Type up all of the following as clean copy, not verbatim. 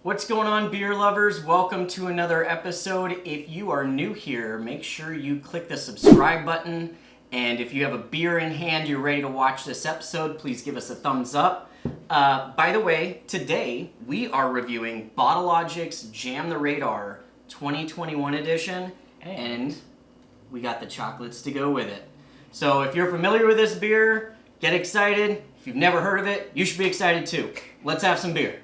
What's going on, beer lovers? Welcome to another episode. If you are new here, make sure you click the subscribe button. And if you have a beer in hand, you're ready to watch this episode, please give us a thumbs up. By the way, today we are reviewing Bottle Logic's Jam the Radar 2021 edition. And we got the chocolates to go with it. So if you're familiar with this beer, get excited. If you've never heard of it, you should be excited too. Let's have some beer.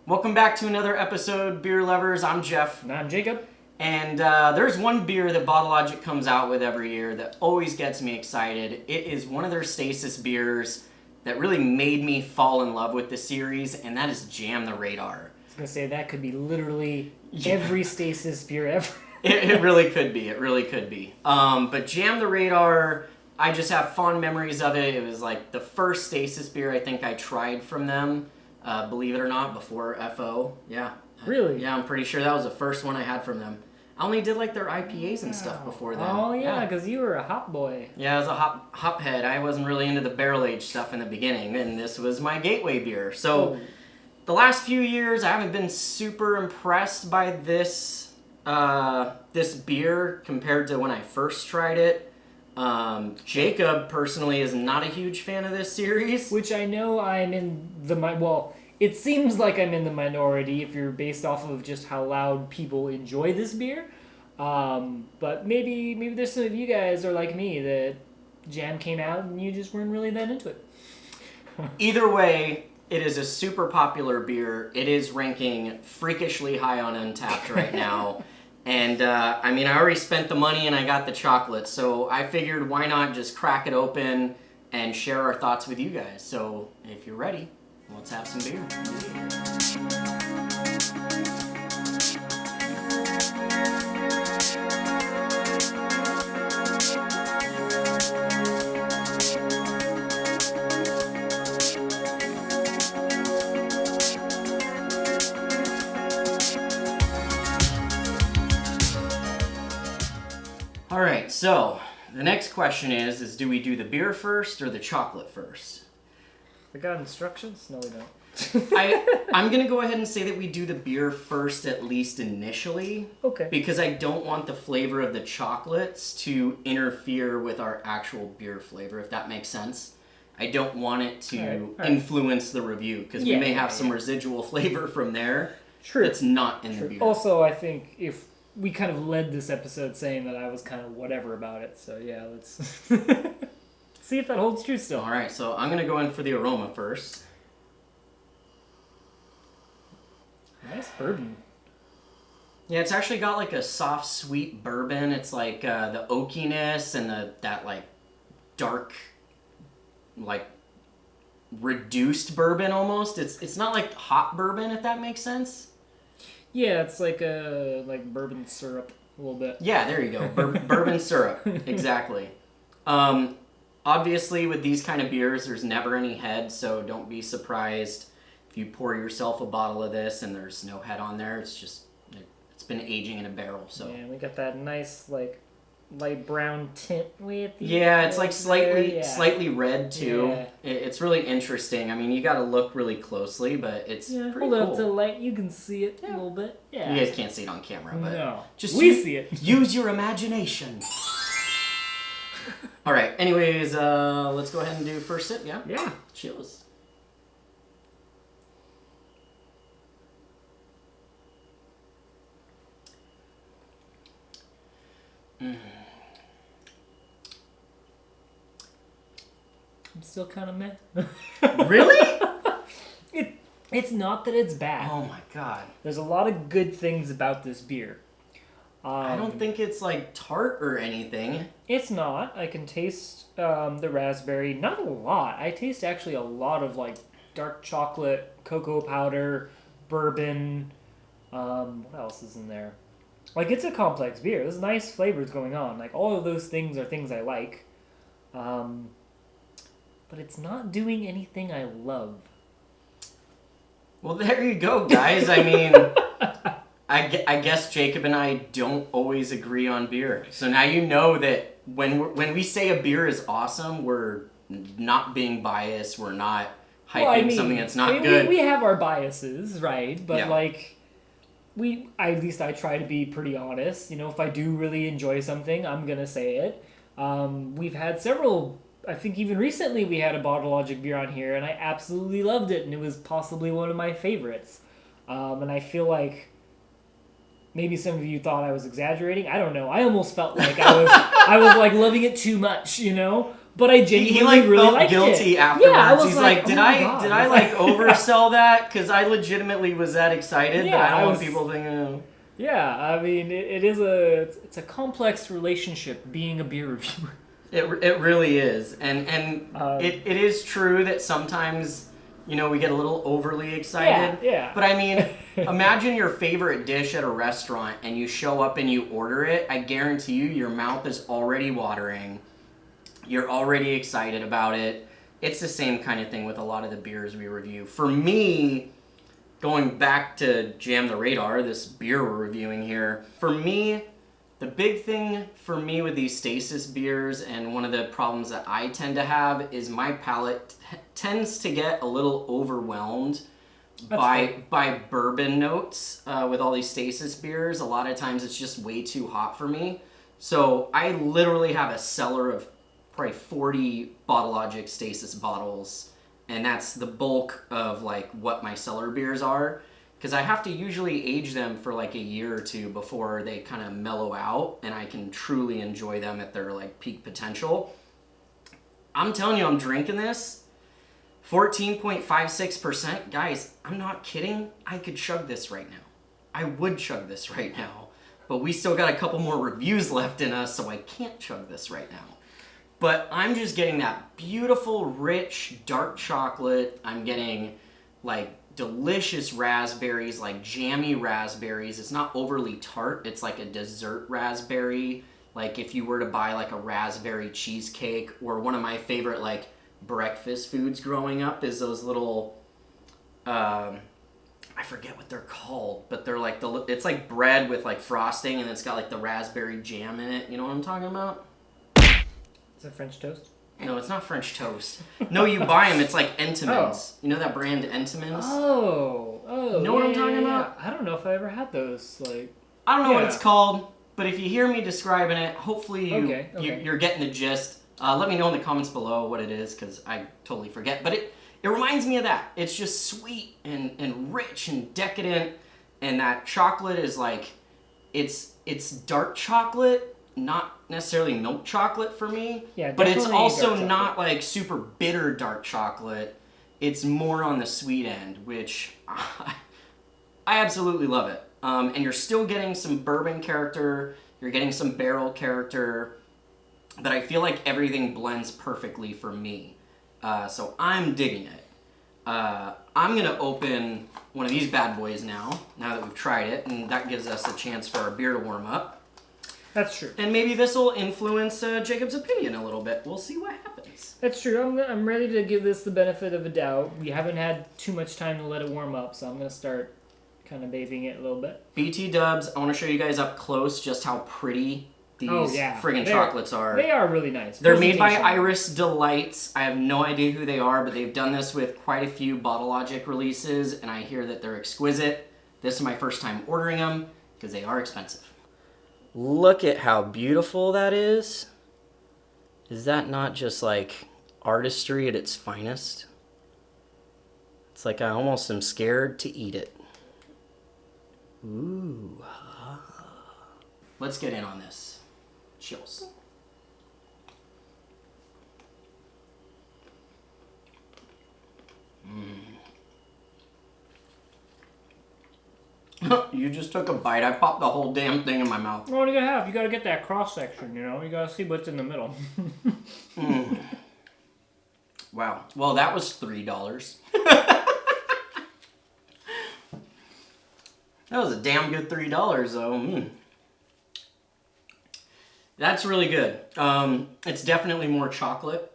Welcome back to another episode, beer lovers. I'm Jeff. And I'm Jacob. And there's one beer that Bottle Logic comes out with every year that always gets me excited. It is one of their Stasis beers that really made me fall in love with the series, and that is Jam the Radar. I was going to say, that could be literally every Stasis beer ever. It really could be. It really could be. But Jam the Radar, I just have fond memories of it. It was like the first Stasis beer I think I tried from them. Believe it or not, before FO. Yeah. Really? Yeah, I'm pretty sure that was the first one I had from them. I only did like their IPAs and stuff before then. Oh, yeah, because you were a hop boy. Yeah, I was a hop head. I wasn't really into the barrel aged stuff in the beginning, and this was my gateway beer. So, the last few years, I haven't been super impressed by this beer compared to when I first tried it. Jacob, personally, is not a huge fan of this series. Which I know I'm in the... Well, it seems like I'm in the minority if you're based off of just how loud people enjoy this beer. But maybe there's some of you guys are like me that Jam came out and you just weren't really that into it. Either way, it is a super popular beer. It is ranking freakishly high on Untappd right now. And, I already spent the money and I got the chocolate, so I figured why not just crack it open and share our thoughts with you guys. So, if you're ready, let's have some beer. Alright, so the next question is do we do the beer first or the chocolate first? We got instructions? No, we don't. I'm going to go ahead and say that we do the beer first, at least initially. Okay. Because I don't want the flavor of the chocolates to interfere with our actual beer flavor, if that makes sense. I don't want it to influence the review, because we may have some residual flavor from there that's not in the beer. Also, I think if we kind of led this episode saying that I was kind of whatever about it, so yeah, let's see if that holds true still. Alright, so I'm going to go in for the aroma first. Nice bourbon. Yeah, it's actually got like a soft, sweet bourbon. It's like the oakiness and that like dark, like reduced bourbon almost. It's not like hot bourbon, if that makes sense. Yeah, it's like bourbon syrup a little bit. Yeah, there you go. Bourbon syrup, exactly. Obviously, with these kind of beers, there's never any head, so don't be surprised if you pour yourself a bottle of this and there's no head on there. It's just, it's been aging in a barrel, so. Yeah, we got that nice, like, light brown tint with the... Yeah, it's like slightly red, too. Yeah. It's really interesting. You got to look really closely, but it's pretty cool. Hold up to the light, you can see it a little bit. Yeah. You guys can't see it on camera, but no. We see it. Use your imagination. All right, anyways, let's go ahead and do first sip, yeah? Yeah. Cheers. I'm still kind of meh. Really? It's not that it's bad. Oh my god. There's a lot of good things about this beer. I don't think it's like tart or anything. It's not. I can taste the raspberry. Not a lot. I taste actually a lot of like dark chocolate, cocoa powder, bourbon. What else is in there? Like, it's a complex beer. There's nice flavors going on. Like, all of those things are things I like. But it's not doing anything I love. Well, there you go, guys. I mean, I guess Jacob and I don't always agree on beer. So now you know that when we say a beer is awesome, we're not being biased. We're not hyping something that's not good. We have our biases, right? But Yeah. like, at least I try to be pretty honest. You know, if I do really enjoy something, I'm gonna say it. We've had several. I think even recently we had a Bottle Logic beer on here, and I absolutely loved it, and it was possibly one of my favorites. And I feel like maybe some of you thought I was exaggerating. I don't know. I almost felt like I was like loving it too much, you know. But I genuinely really felt liked guilty it. afterwards. Yeah, I was He's like, oh did my I God. did I like oversell that? Because I legitimately was that excited. Yeah, but I don't I want was- people thinking. Yeah, I mean, it's a complex relationship being a beer reviewer. It really is, and it is true that sometimes we get a little overly excited. Yeah. But I mean, imagine your favorite dish at a restaurant and you show up and you order it. I guarantee you, your mouth is already watering. You're already excited about it. It's the same kind of thing with a lot of the beers we review. For me, going back to Jam the Radar, this beer we're reviewing here, for me, the big thing for me with these Stasis beers, and one of the problems that I tend to have, is my palate tends to get a little overwhelmed by bourbon notes with all these Stasis beers. A lot of times it's just way too hot for me. So I literally have a cellar of probably 40 Bottle Logic Stasis bottles, and that's the bulk of like what my cellar beers are. Because I have to usually age them for like a year or two before they kind of mellow out and I can truly enjoy them at their like peak potential. I'm telling you, I'm drinking this 14.56%. Guys, I'm not kidding. I could chug this right now. I would chug this right now. But we still got a couple more reviews left in us, so I can't chug this right now. But I'm just getting that beautiful, rich, dark chocolate. I'm getting like delicious raspberries, like jammy raspberries. It's not overly tart. It's like a dessert raspberry. Like if you were to buy like a raspberry cheesecake, or one of my favorite like breakfast foods growing up is those little, I forget what they're called, but they're like it's like bread with like frosting and it's got like the raspberry jam in it. You know what I'm talking about? Is it French toast? No, it's not French toast. No, you buy them. It's like Entenmann's. You know that brand Entenmann's? Oh. You know what I'm talking about? I don't know if I ever had those. Like, I don't know what it's called, but if you hear me describing it, hopefully Okay. you're getting the gist. Let me know in the comments below what it is, because I totally forget. But it reminds me of that. It's just sweet and rich and decadent, and that chocolate is like, it's dark chocolate, not necessarily milk chocolate for me. Yeah, but it's definitely also dark not like super bitter dark chocolate. It's more on the sweet end, which I absolutely love it. And you're still getting some bourbon character, you're getting some barrel character, but I feel like everything blends perfectly for me. So I'm digging it. I'm gonna open one of these bad boys now that we've tried it, and that gives us a chance for our beer to warm up. that's true. And maybe this will influence Jacob's opinion a little bit. We'll see what happens. That's true. I'm ready to give this the benefit of a doubt. We haven't had too much time to let it warm up, so I'm gonna start kind of babying it a little bit. BT Dubs, I want to show you guys up close just how pretty these friggin' chocolates are. They are really nice. They're made by Iris Delights. I have no idea who they are, but they've done this with quite a few Bottle Logic releases, and I hear that they're exquisite. This is my first time ordering them, because they are expensive. Look at how beautiful that is. Is that not just like artistry at its finest? It's like I almost am scared to eat it. Ooh. Let's get in on this. Chills. You just took a bite. I popped the whole damn thing in my mouth. What are you gonna have? You gotta get that cross section, you know? You gotta see what's in the middle. Wow. Well, that was $3. That was a damn good $3, though. That's really good. It's definitely more chocolate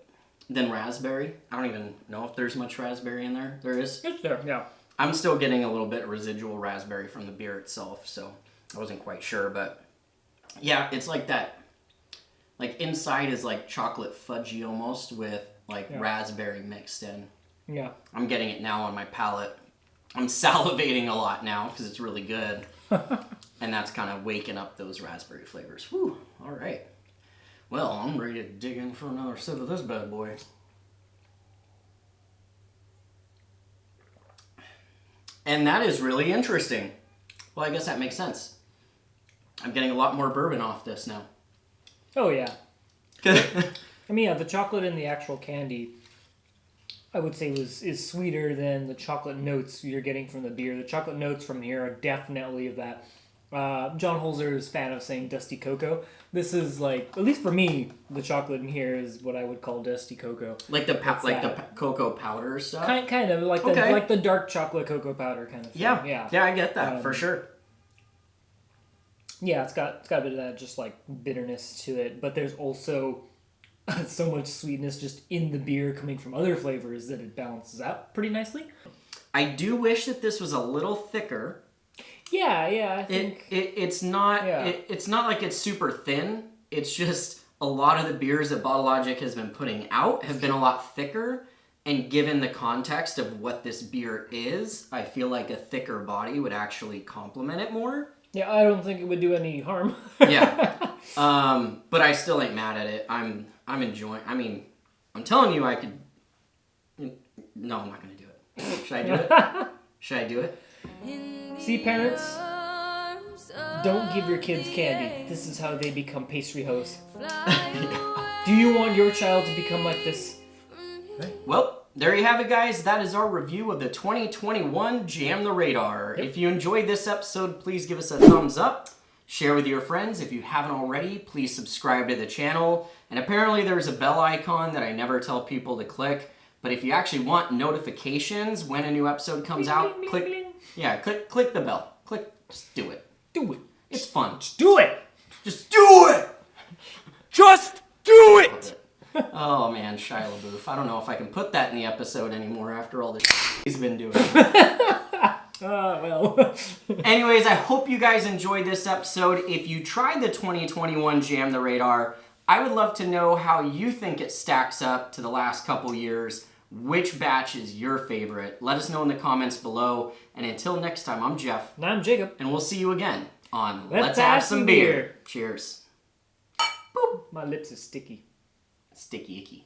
than raspberry. I don't even know if there's much raspberry in there. There is. It's there, yeah. I'm still getting a little bit of residual raspberry from the beer itself, so I wasn't quite sure, but yeah, it's like that. Like inside is like chocolate fudgy almost with like raspberry mixed in. Yeah. I'm getting it now on my palate. I'm salivating a lot now because it's really good. And that's kind of waking up those raspberry flavors. Whew, all right. Well, I'm ready to dig in for another sip of this bad boy. And that is really interesting. Well, I guess that makes sense. I'm getting a lot more bourbon off this now. Oh, yeah. I mean, yeah, the chocolate in the actual candy, I would say is sweeter than the chocolate notes you're getting from the beer. The chocolate notes from here are definitely of that. John Holzer is a fan of saying dusty cocoa. This is like, at least for me, the chocolate in here is what I would call dusty cocoa. Like the cocoa powder stuff? Kind of like the dark chocolate cocoa powder kind of thing. Yeah, I get that for sure. Yeah, it's got a bit of that just like bitterness to it, but there's also so much sweetness just in the beer coming from other flavors that it balances out pretty nicely. I do wish that this was a little thicker. Yeah, I think it's not it's not like it's super thin. It's just a lot of the beers that Bottle Logic has been putting out have been a lot thicker, and given the context of what this beer is, I feel like a thicker body would actually complement it more. Yeah, I don't think it would do any harm. Yeah. But I still ain't mad at it. I'm enjoying. I mean, I'm telling you, I could. No, I'm not gonna do it. Should I do it? Should I do it? See, parents, don't give your kids candy. This is how they become pastry hoes. Do you want your child to become like this? Well, there you have it, guys. That is our review of the 2021 Jam the Radar. Yep. If you enjoyed this episode, please give us a thumbs up. Share with your friends. If you haven't already, please subscribe to the channel. And apparently there's a bell icon that I never tell people to click. But if you actually want notifications when a new episode comes out, click the bell. Just do it. Do it. It's fun. Just do it. Just do it! Just do it! Oh man, Shia LaBeouf. I don't know if I can put that in the episode anymore after all this he's been doing. Well. Anyways, I hope you guys enjoyed this episode. If you tried the 2021 Jam the Radar, I would love to know how you think it stacks up to the last couple years. Which batch is your favorite? Let us know in the comments below. And until next time, I'm Jeff. And I'm Jacob. And we'll see you again on Let's Have Some Beer. Cheers. Boop. My lips are sticky. Sticky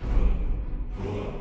icky.